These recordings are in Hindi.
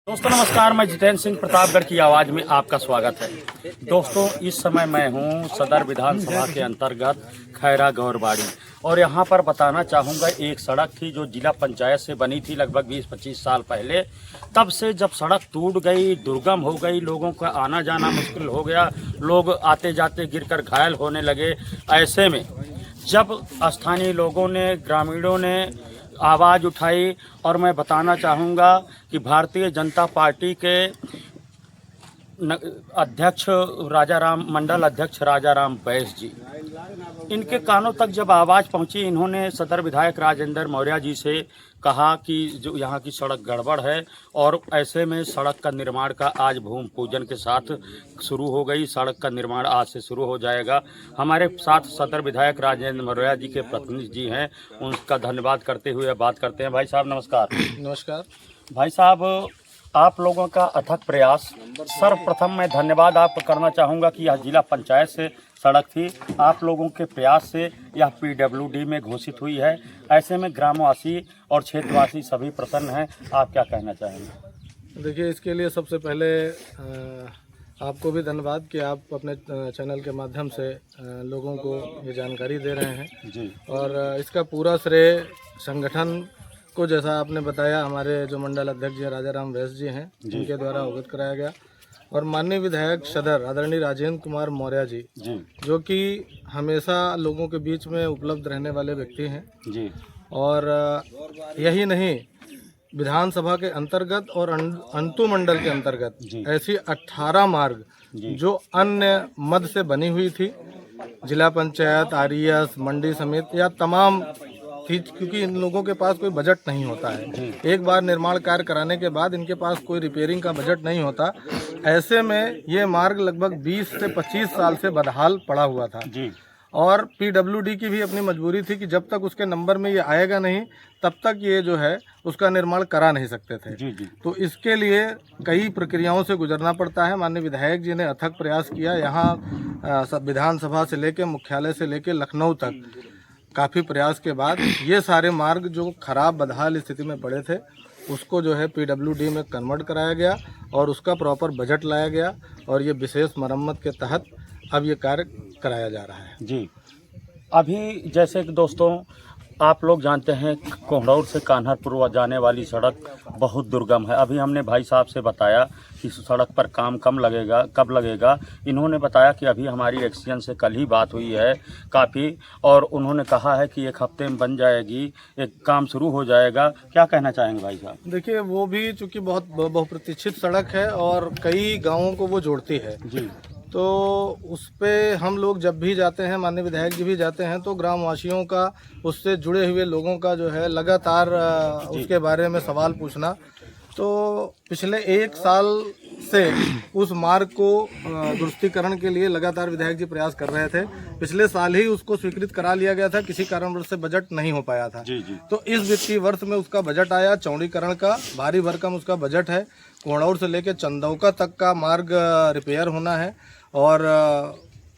दोस्तों नमस्कार, मैं जितेंद्र सिंह प्रतापगढ़ की आवाज़ में आपका स्वागत है। दोस्तों इस समय मैं हूं सदर विधानसभा के अंतर्गत खैरा गौरबाड़ी और यहां पर बताना चाहूँगा एक सड़क थी जो जिला पंचायत से बनी थी लगभग 20-25 साल पहले। तब से जब सड़क टूट गई, दुर्गम हो गई, लोगों का आना जाना मुश्किल हो गया, लोग आते जाते गिरकर घायल होने लगे। ऐसे में जब स्थानीय लोगों ने, ग्रामीणों ने आवाज़ उठाई और मैं बताना चाहूँगा कि भारतीय जनता पार्टी के अध्यक्ष मंडल अध्यक्ष राजाराम बैस जी, इनके कानों तक जब आवाज़ पहुंची, इन्होंने सदर विधायक राजेंद्र मौर्य जी से कहा कि जो यहाँ की सड़क गड़बड़ है और ऐसे में सड़क का निर्माण का आज भूमि पूजन के साथ शुरू हो गई। सड़क का निर्माण आज से शुरू हो जाएगा। हमारे साथ सदर विधायक राजेंद्र मौर्य जी के प्रतिनिधि जी हैं, उनका धन्यवाद करते हुए बात करते हैं। भाई साहब नमस्कार। नमस्कार भाई साहब, आप लोगों का अथक प्रयास, सर्वप्रथम मैं धन्यवाद आपको करना चाहूँगा कि यह जिला पंचायत से सड़क थी, आप लोगों के प्रयास से यह पीडब्ल्यूडी में घोषित हुई है। ऐसे में ग्रामवासी और क्षेत्रवासी सभी प्रसन्न हैं। आप क्या कहना चाहेंगे? देखिए, इसके लिए सबसे पहले आपको भी धन्यवाद कि आप अपने चैनल के माध्यम से लोगों को ये जानकारी दे रहे हैं जी। और इसका पूरा श्रेय संगठन को, जैसा आपने बताया, हमारे जो मंडल अध्यक्ष जी राजाराम बैस जी हैं, जिनके द्वारा अवगत कराया गया, और माननीय विधायक सदर आदरणीय राजेंद्र कुमार मौर्य जी, जो कि हमेशा लोगों के बीच में उपलब्ध रहने वाले व्यक्ति हैं जी। और यही नहीं, विधानसभा के अंतर्गत और अंतु मंडल के अंतर्गत ऐसी 18 मार्ग जो अन्य मद से बनी हुई थी, जिला पंचायत, आरईएस, मंडी समिति या तमाम थी, क्योंकि इन लोगों के पास कोई बजट नहीं होता है। एक बार निर्माण कार्य कराने के बाद इनके पास कोई रिपेयरिंग का बजट नहीं होता। ऐसे में ये मार्ग लगभग 20 से 25 साल से बदहाल पड़ा हुआ था जी। और पीडब्ल्यूडी की भी अपनी मजबूरी थी कि जब तक उसके नंबर में ये आएगा नहीं, तब तक ये जो है उसका निर्माण करा नहीं सकते थे। जी जी। तो इसके लिए कई प्रक्रियाओं से गुजरना पड़ता है। माननीय विधायक जी ने अथक प्रयास किया। यहाँ विधानसभा से लेकर, मुख्यालय से लेकर लखनऊ तक काफ़ी प्रयास के बाद ये सारे मार्ग जो खराब बदहाल स्थिति में पड़े थे, उसको जो है पीडब्ल्यूडी में कन्वर्ट कराया गया और उसका प्रॉपर बजट लाया गया और ये विशेष मरम्मत के तहत अब ये कार्य कराया जा रहा है। जी। अभी जैसे कि दोस्तों आप लोग जानते हैं, कोहड़ौर से कान्हापुर जाने वाली सड़क बहुत दुर्गम है। अभी हमने भाई साहब से बताया कि सड़क पर काम कब लगेगा। इन्होंने बताया कि अभी हमारी एक्सीडेंट से कल ही बात हुई है काफ़ी, और उन्होंने कहा है कि 1 हफ्ते में बन जाएगी, एक काम शुरू हो जाएगा। क्या कहना चाहेंगे भाई साहब? देखिए, वो भी चूँकि बहुत बहुप्रतीक्षित सड़क है और कई गाँवों को वो जोड़ती है जी, तो उस पे हम लोग जब भी जाते हैं, माननीय विधायक जी भी जाते हैं, तो ग्रामवासियों का, उससे जुड़े हुए लोगों का जो है लगातार उसके बारे में सवाल पूछना। तो पिछले 1 साल से उस मार्ग को दुरुस्तीकरण के लिए लगातार विधायक जी प्रयास कर रहे थे। पिछले साल ही उसको स्वीकृत करा लिया गया था, किसी कारणवश से बजट नहीं हो पाया था। जी जी। तो इस वित्तीय वर्ष में उसका बजट आया, चौड़ीकरण का भारी भरकम उसका बजट है। कोहड़ौर से लेकर चंदौका तक का मार्ग रिपेयर होना है और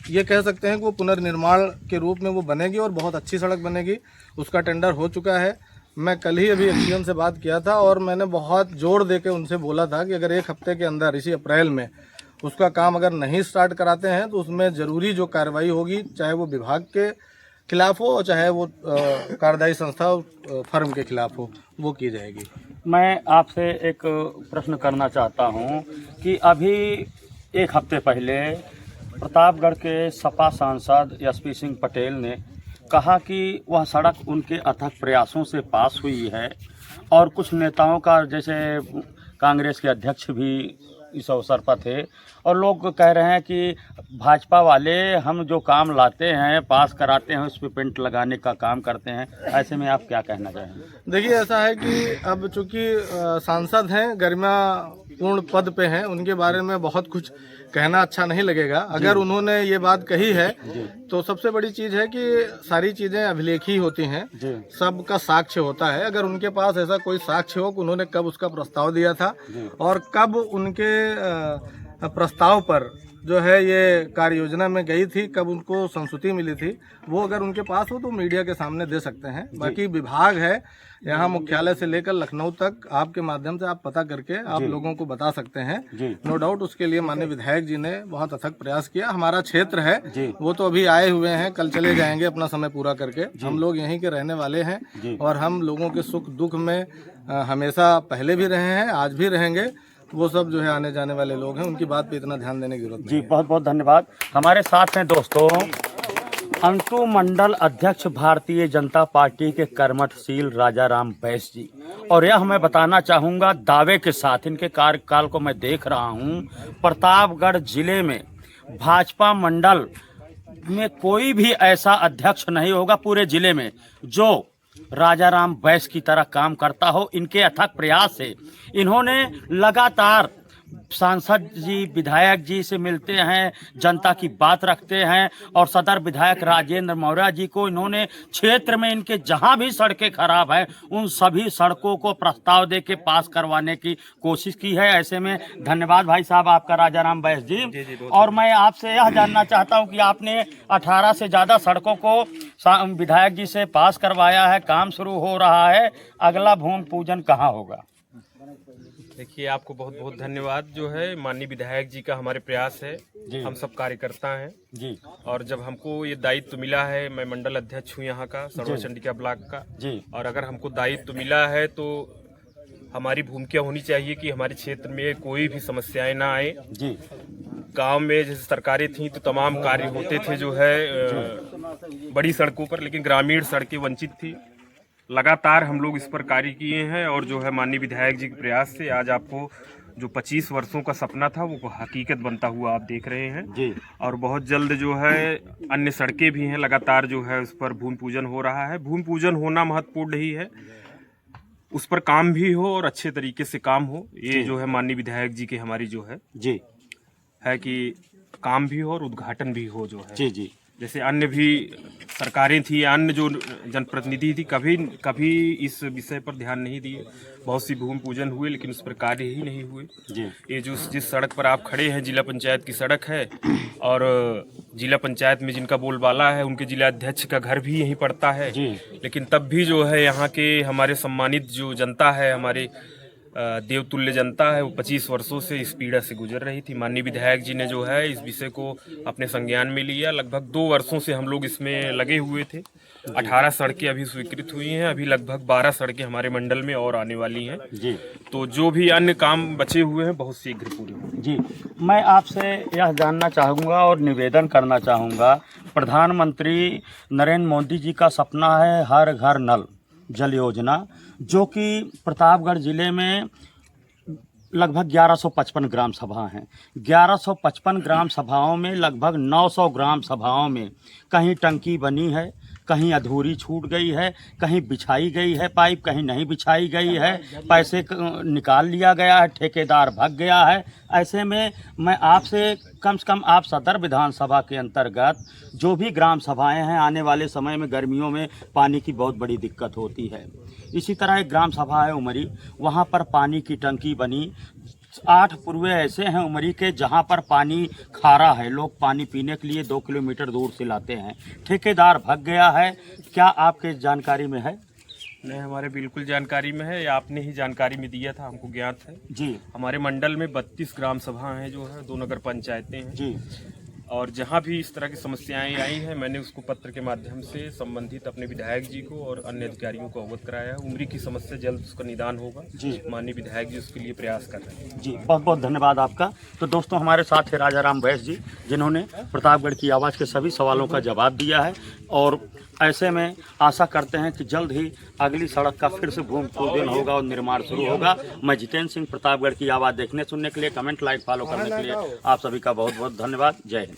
ये कह सकते हैं कि वो पुनर्निर्माण के रूप में वो बनेगी और बहुत अच्छी सड़क बनेगी। उसका टेंडर हो चुका है। मैं कल ही अभी एक्सीएम से बात किया था और मैंने बहुत जोर देके उनसे बोला था कि अगर 1 हफ्ते के अंदर, इसी अप्रैल में, उसका काम अगर नहीं स्टार्ट कराते हैं तो उसमें ज़रूरी जो कार्रवाई होगी, चाहे वो विभाग के खिलाफ हो और चाहे वो कार्यदायी संस्था फर्म के खिलाफ हो, वो की जाएगी। मैं आपसे एक प्रश्न करना चाहता हूं कि अभी 1 हफ्ते पहले प्रतापगढ़ के सपा सांसद एसपी सिंह पटेल ने कहा कि वह सड़क उनके अथक प्रयासों से पास हुई है और कुछ नेताओं का, जैसे कांग्रेस के अध्यक्ष भी इस अवसर पर थे, और लोग कह रहे हैं कि भाजपा वाले हम जो काम लाते हैं, पास कराते हैं, उस पर पेंट लगाने का काम करते हैं। ऐसे में आप क्या कहना चाहेंगे? देखिए, ऐसा है कि अब चूंकि सांसद हैं, गरिमापूर्ण पद पे हैं, उनके बारे में बहुत कुछ कहना अच्छा नहीं लगेगा। अगर उन्होंने ये बात कही है तो सबसे बड़ी चीज़ है कि सारी चीज़ें अभिलेखी होती हैं, सबका साक्ष्य होता है। अगर उनके पास ऐसा कोई साक्ष्य हो कि उन्होंने कब उसका प्रस्ताव दिया था और कब उनके प्रस्ताव पर जो है ये कार्य योजना में गई थी, कब उनको संस्तुति मिली थी, वो अगर उनके पास हो तो मीडिया के सामने दे सकते हैं। बाकी विभाग है यहाँ मुख्यालय से लेकर लखनऊ तक, आपके माध्यम से आप पता करके आप लोगों को बता सकते हैं। नो डाउट उसके लिए माननीय विधायक जी ने बहुत अथक प्रयास किया। हमारा क्षेत्र है वो तो अभी आए हुए हैं, कल चले जाएंगे अपना समय पूरा करके। हम लोग यहीं के रहने वाले हैं और हम लोगों के सुख दुख में हमेशा पहले भी रहे हैं, आज भी रहेंगे। वो सब जो है आने जाने वाले लोग हैं, उनकी बात पे इतना ध्यान देने की जरूरत नहीं है। बहुत बहुत धन्यवाद। हमारे साथ हैं दोस्तों अंटू मंडल अध्यक्ष भारतीय जनता पार्टी के कर्मठशील राजाराम बैस जी, और यह मैं बताना चाहूँगा दावे के साथ, इनके कार्यकाल को मैं देख रहा हूँ, प्रतापगढ़ जिले में भाजपा मंडल में कोई भी ऐसा अध्यक्ष नहीं होगा पूरे जिले में जो राजाराम बैस की तरह काम करता हो। इनके अथक प्रयास से इन्होंने लगातार सांसद जी विधायक जी से मिलते हैं, जनता की बात रखते हैं, और सदर विधायक राजेंद्र मौर्य जी को इन्होंने क्षेत्र में इनके जहां भी सड़कें खराब हैं उन सभी सड़कों को प्रस्ताव दे के पास करवाने की कोशिश की है। ऐसे में धन्यवाद भाई साहब आपका राजाराम बैस जी। और मैं आपसे यह जानना चाहता हूं कि आपने 18 से ज़्यादा सड़कों को विधायक जी से पास करवाया है, काम शुरू हो रहा है, अगला भूमि पूजन कहाँ होगा? देखिए, आपको बहुत बहुत धन्यवाद। जो है माननीय विधायक जी का हमारे प्रयास है, हम सब कार्यकर्ता हैं जी, और जब हमको ये दायित्व मिला है, मैं मंडल अध्यक्ष हूँ यहाँ का सरोवर चंडिका ब्लॉक का जी, और अगर हमको दायित्व मिला है तो हमारी भूमिका होनी चाहिए कि हमारे क्षेत्र में कोई भी समस्याएं ना आए जी। गांव में जैसे सरकारें थी तो तमाम कार्य होते थे जो है बड़ी सड़कों पर, लेकिन ग्रामीण सड़कें वंचित थी। लगातार हम लोग इस पर कार्य किए हैं और जो है माननीय विधायक जी के प्रयास से आज आपको जो 25 वर्षों का सपना था वो हकीकत बनता हुआ आप देख रहे हैं जी। और बहुत जल्द जो है अन्य सड़कें भी हैं, लगातार जो है उस पर भूमि पूजन हो रहा है। भूमि पूजन होना महत्वपूर्ण ही है, उस पर काम भी हो और अच्छे तरीके से काम हो। ये जो है माननीय विधायक जी की हमारी जो है जी है कि काम भी हो और उद्घाटन भी हो जो है जी जी। जैसे अन्य भी सरकारें थी, अन्य जो जनप्रतिनिधि थी, कभी इस विषय पर ध्यान नहीं दिए। बहुत सी भूमि पूजन हुए लेकिन उस पर कार्य ही नहीं हुए जी। ये जो जिस सड़क पर आप खड़े हैं जिला पंचायत की सड़क है और जिला पंचायत में जिनका बोलबाला है उनके जिला अध्यक्ष का घर भी यहीं पड़ता है जी। लेकिन तब भी जो है यहाँ के हमारे सम्मानित जो जनता है, हमारे देवतुल्य जनता है, वो 25 वर्षों से इस पीड़ा से गुजर रही थी। माननीय विधायक जी ने जो है इस विषय को अपने संज्ञान में लिया। लगभग 2 वर्षों से हम लोग इसमें लगे हुए थे। 18 सड़कें अभी स्वीकृत हुई हैं, अभी लगभग 12 सड़कें हमारे मंडल में और आने वाली हैं जी। तो जो भी अन्य काम बचे हुए हैं बहुत शीघ्र पूरे होंगे जी। मैं आपसे यह जानना चाहूँगा और निवेदन करना चाहूँगा, प्रधानमंत्री नरेंद्र मोदी जी का सपना है हर घर नल जल योजना, जो कि प्रतापगढ़ जिले में लगभग 1155 ग्राम सभा हैं। 1155 ग्राम सभाओं में लगभग 900 ग्राम सभाओं में कहीं टंकी बनी है, कहीं अधूरी छूट गई है, कहीं बिछाई गई है पाइप, कहीं नहीं बिछाई गई है, पैसे निकाल लिया गया है, ठेकेदार भाग गया है। ऐसे में मैं आपसे कम से कम आप सदर विधानसभा के अंतर्गत जो भी ग्राम सभाएं हैं, आने वाले समय में गर्मियों में पानी की बहुत बड़ी दिक्कत होती है। इसी तरह एक ग्राम सभा है उमरी, वहाँ पर पानी की टंकी बनी। 8 पुरवे ऐसे हैं उमरी के जहाँ पर पानी खारा है, लोग पानी पीने के लिए 2 किलोमीटर दूर से लाते हैं, ठेकेदार भाग गया है। क्या आपके जानकारी में है? नहीं, हमारे बिल्कुल जानकारी में है, या आपने ही जानकारी में दिया था, हमको ज्ञात है जी। हमारे मंडल में 32 ग्राम सभा हैं जो है, 2 नगर पंचायतें हैं जी। और जहाँ भी इस तरह की समस्याएं आई हैं मैंने उसको पत्र के माध्यम से संबंधित अपने विधायक जी को और अन्य अधिकारियों को अवगत कराया है। उमरी की समस्या जल्द उसका निदान होगा जी। माननीय विधायक जी उसके लिए प्रयास कर रहे हैं जी। बहुत बहुत धन्यवाद आपका। तो दोस्तों, हमारे साथ है राजाराम बैस जी, जिन्होंने प्रतापगढ़ की आवाज़ के सभी सवालों का जवाब दिया है। और ऐसे में आशा करते हैं कि जल्द ही अगली सड़क का फिर से भूमि पूजन होगा और निर्माण शुरू होगा। मैं जितेंद्र सिंह, प्रतापगढ़ की आवाज़ देखने सुनने के लिए, कमेंट, लाइक, फॉलो करने के लिए आप सभी का बहुत बहुत धन्यवाद। जय हिंद।